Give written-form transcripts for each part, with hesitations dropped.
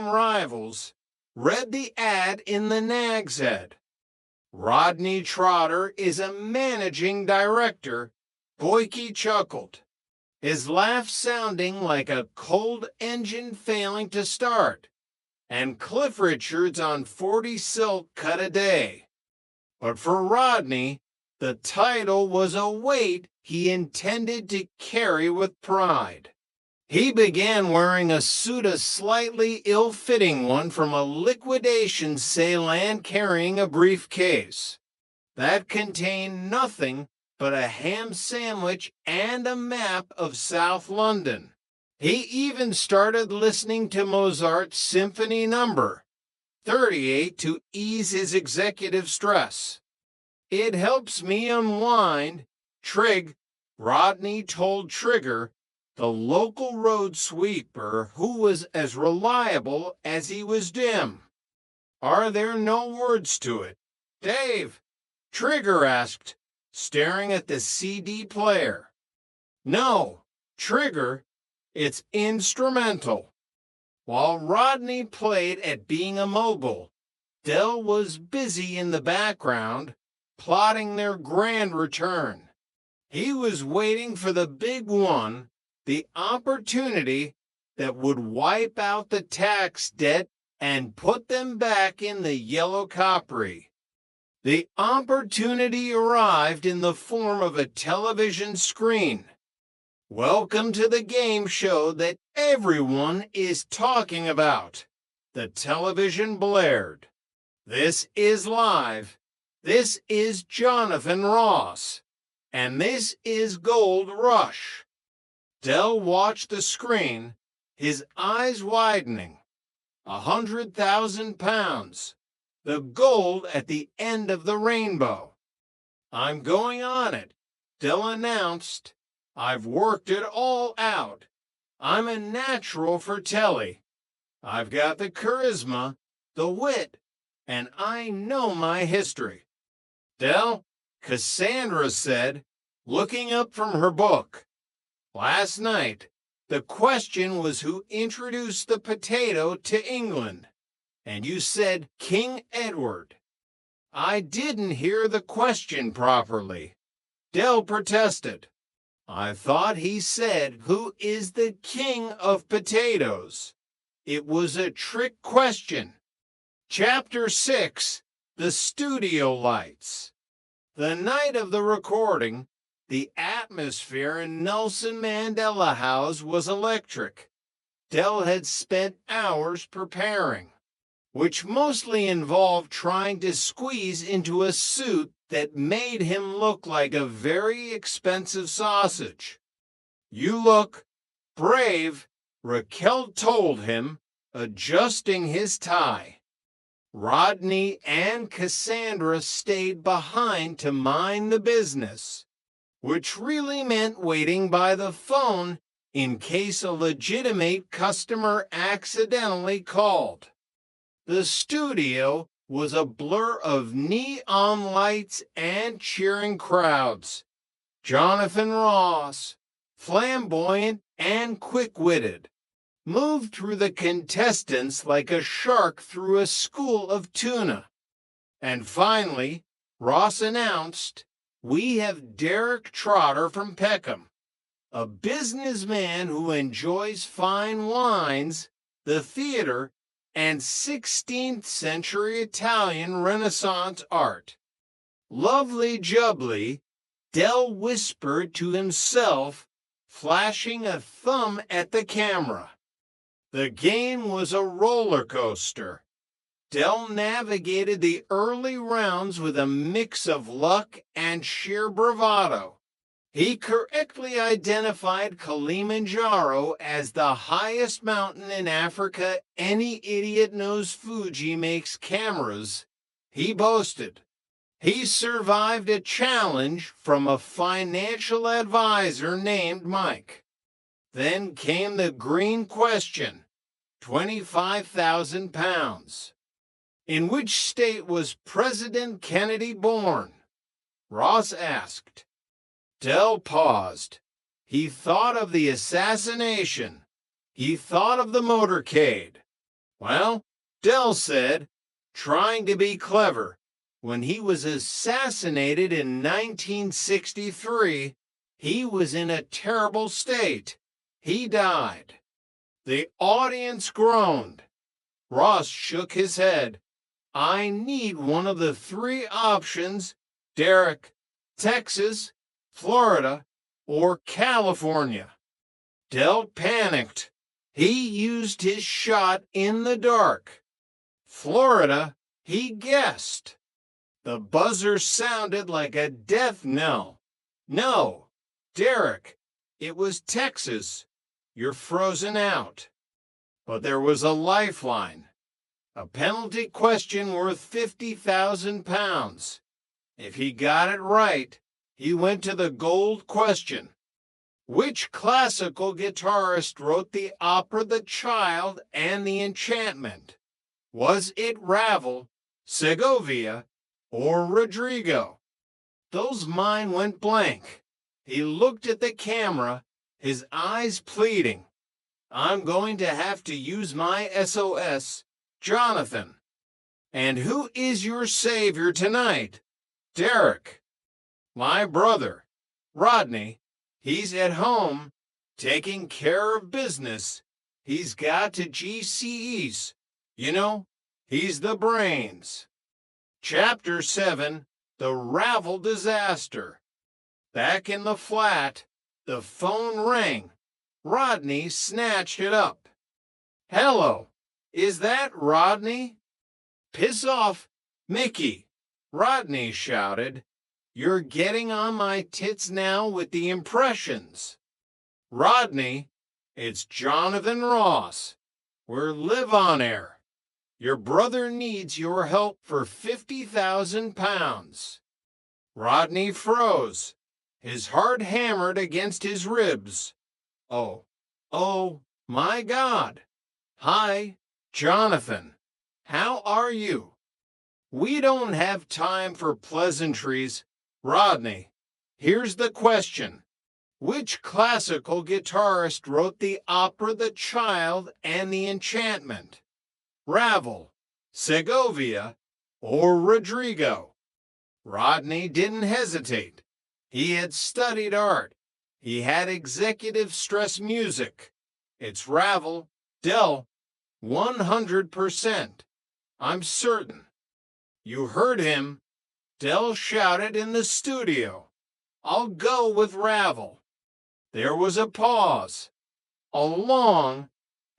big-time rivals, read the ad in the Nag's Head. Rodney Trotter is a managing director. Boyke chuckled, his laugh sounding like a cold engine failing to start, and Cliff Richard's on 40 silk cut a day. But for Rodney, the title was a weight he intended to carry with pride. He began wearing a suit, a slightly ill-fitting one from a liquidation sale, carrying a briefcase that contained nothing but a ham sandwich and a map of South London. He even started listening to Mozart's Symphony No. 38 to ease his executive stress. "It helps me unwind," Rodney told Trigger, the local road sweeper who was as reliable as he was dim. "Are there no words to it, Dave?" Trigger asked, staring at the CD player. "No, Trigger, it's instrumental." While Rodney played at being a mogul, Del was busy in the background, plotting their grand return. He was waiting for the big one, the opportunity that would wipe out the tax debt and put them back in the yellow coppery. The opportunity arrived in the form of a television screen. "Welcome to the game show that everyone is talking about," the television blared. "This is live. This is Jonathan Ross. And this is Gold Rush." Del watched the screen, his eyes widening. 100,000 pounds, the gold at the end of the rainbow. "I'm going on it," Del announced. "I've worked it all out. I'm a natural for telly. I've got the charisma, the wit, and I know my history." "Del," Cassandra said, looking up from her book, "last night, the question was who introduced the potato to England, and you said King Edward." "I didn't hear the question properly," Del protested. "I thought he said who is the king of potatoes. It was a trick question." Chapter 6, The Studio Lights. The night of the recording, the atmosphere in Nelson Mandela House was electric. Del had spent hours preparing, which mostly involved trying to squeeze into a suit that made him look like a very expensive sausage. "You look brave," Raquel told him, adjusting his tie. Rodney and Cassandra stayed behind to mind the business, which really meant waiting by the phone in case a legitimate customer accidentally called. The studio was a blur of neon lights and cheering crowds. Jonathan Ross, flamboyant and quick-witted, moved through the contestants like a shark through a school of tuna. And finally, Ross announced, "We have Derek Trotter from Peckham, a businessman who enjoys fine wines, the theater, and 16th century Italian Renaissance art." "Lovely jubbly," Del whispered to himself, flashing a thumb at the camera. The game was a roller coaster. Del navigated the early rounds with a mix of luck and sheer bravado. He correctly identified Kilimanjaro as the highest mountain in Africa. "Any idiot knows Fuji makes cameras," he boasted. He survived a challenge from a financial advisor named Mike. Then came the green question, 25,000 pounds. "In which state was President Kennedy born?" Ross asked. Del paused. He thought of the assassination. He thought of the motorcade. Well, Dell said, trying to be clever, when he was assassinated in 1963, he was in a terrible state. He died. The audience groaned. Ross shook his head. I need one of the three options: Derek, Texas, Florida, or California. Dell panicked. He used his shot in the dark. Florida, he guessed. The buzzer sounded like a death knell. No, Derek, it was Texas. You're frozen out. But there was a lifeline. A penalty question worth 50,000 pounds. If he got it right, he went to the gold question. Which classical guitarist wrote the opera The Child and the Enchantment? Was it Ravel, Segovia, or Rodrigo? Those mind went blank. He looked at the camera, his eyes pleading. I'm going to have to use my SOS, Jonathan. And who is your savior tonight? Derek. My brother, Rodney. He's at home, taking care of business. He's got to GCEs. You know, he's the brains. Chapter 7, The Ravel Disaster. Back in the flat, the phone rang. Rodney snatched it up. Hello, is that Rodney? Piss off, Mickey, Rodney shouted. You're getting on my tits now with the impressions. Rodney, it's Jonathan Ross. We're live on air. Your brother needs your help for 50,000 pounds. Rodney froze. His heart hammered against his ribs. Oh, my God. Hi, Jonathan. How are you? We don't have time for pleasantries. Rodney, here's the question. Which classical guitarist wrote the opera The Child and the Enchantment? Ravel, Segovia, or Rodrigo? Rodney didn't hesitate. He had studied art. He had executive stress music. It's Ravel, Dell, 100%. I'm certain. You heard him. Dell shouted in the studio. I'll go with Ravel. There was a pause. A long,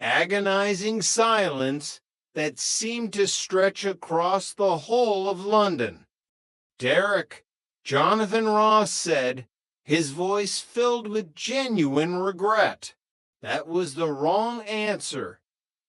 agonizing silence that seemed to stretch across the whole of London. Derek, Jonathan Ross said, his voice filled with genuine regret. That was the wrong answer.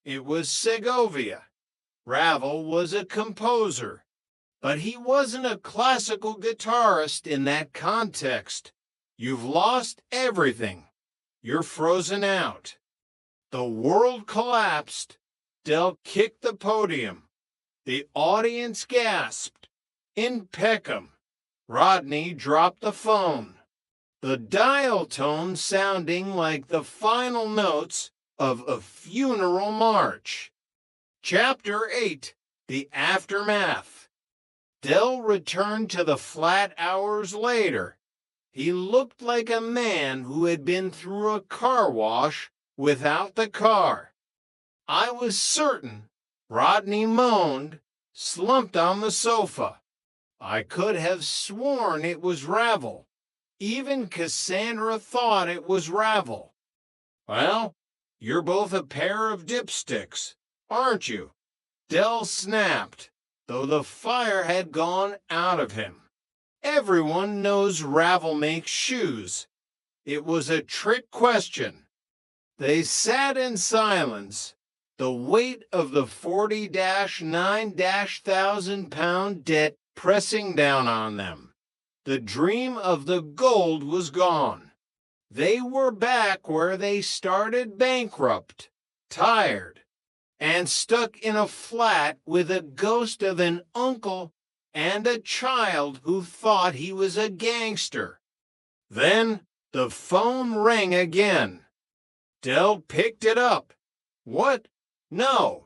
It was Segovia. Ravel was a composer, but he wasn't a classical guitarist in that context. You've lost everything. You're frozen out. The world collapsed. Dell kicked the podium. The audience gasped. In Peckham. Rodney dropped the phone. The dial tone sounding like the final notes of a funeral march. Chapter 8, The Aftermath. Dell returned to the flat hours later. He looked like a man who had been through a car wash without the car. I was certain, Rodney moaned, slumped on the sofa. I could have sworn it was Ravel. Even Cassandra thought it was Ravel. Well, you're both a pair of dipsticks, aren't you? Dell snapped, though the fire had gone out of him. Everyone knows Ravel makes shoes. It was a trick question. They sat in silence, the weight of the 40-9-1,000 debt pressing down on them. The dream of the gold was gone. They were back where they started, bankrupt, tired, and stuck in a flat with a ghost of an uncle and a child who thought he was a gangster. Then the phone rang again. Dell picked it up. What? No.